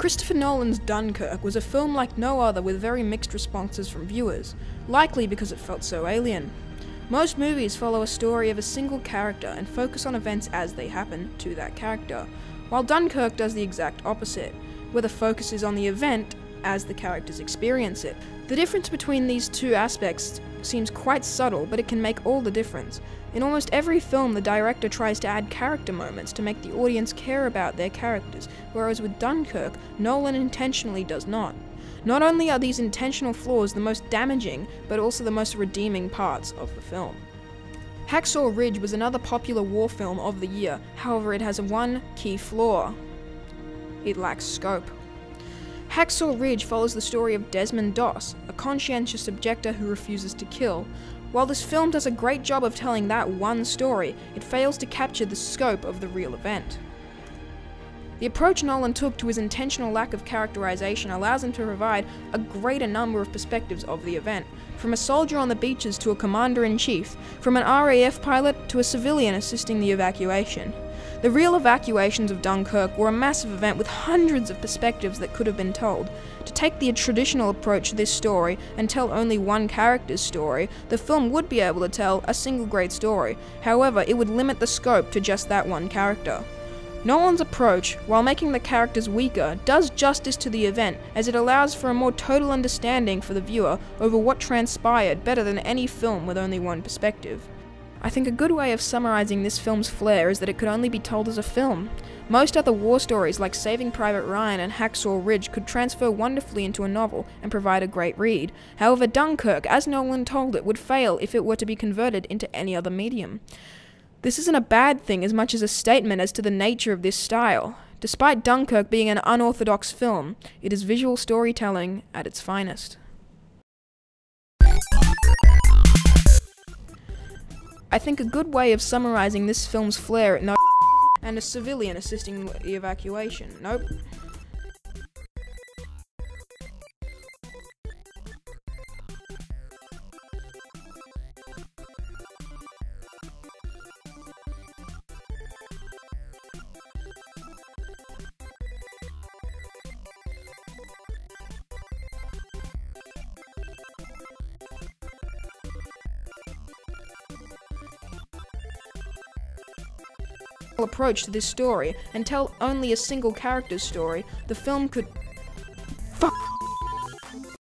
Christopher Nolan's Dunkirk was a film like no other with very mixed responses from viewers, likely because it felt so alien. Most movies follow a story of a single character and focus on events as they happen to that character, while Dunkirk does the exact opposite, where the focus is on the event as the characters experience it. The difference between these two aspects seems quite subtle, but it can make all the difference. In almost every film, the director tries to add character moments to make the audience care about their characters, whereas with Dunkirk, Nolan intentionally does not. Not only are these intentional flaws the most damaging, but also the most redeeming parts of the film. Hacksaw Ridge was another popular war film of the year, however it has one key flaw. It lacks scope. Hacksaw Ridge follows the story of Desmond Doss, a conscientious objector who refuses to kill. While this film does a great job of telling that one story, it fails to capture the scope of the real event. The approach Nolan took to his intentional lack of characterization allows him to provide a greater number of perspectives of the event, from a soldier on the beaches to a commander-in-chief, from an RAF pilot to a civilian assisting the evacuation. The real evacuations of Dunkirk were a massive event with hundreds of perspectives that could have been told. To take the traditional approach to this story and tell only one character's story, the film would be able to tell a single great story. However, it would limit the scope to just that one character. Nolan's approach, while making the characters weaker, does justice to the event, as it allows for a more total understanding for the viewer over what transpired better than any film with only one perspective. I think a good way of summarizing this film's flair is that it could only be told as a film. Most other war stories like Saving Private Ryan and Hacksaw Ridge could transfer wonderfully into a novel and provide a great read. However, Dunkirk, as Nolan told it, would fail if it were to be converted into any other medium. This isn't a bad thing as much as a statement as to the nature of this style. Despite Dunkirk being an unorthodox film, it is visual storytelling at its finest. I think a good way of summarizing this film's flair at and a civilian assisting the evacuation. Nope. Approach to this story and tell only a single character's story, the film could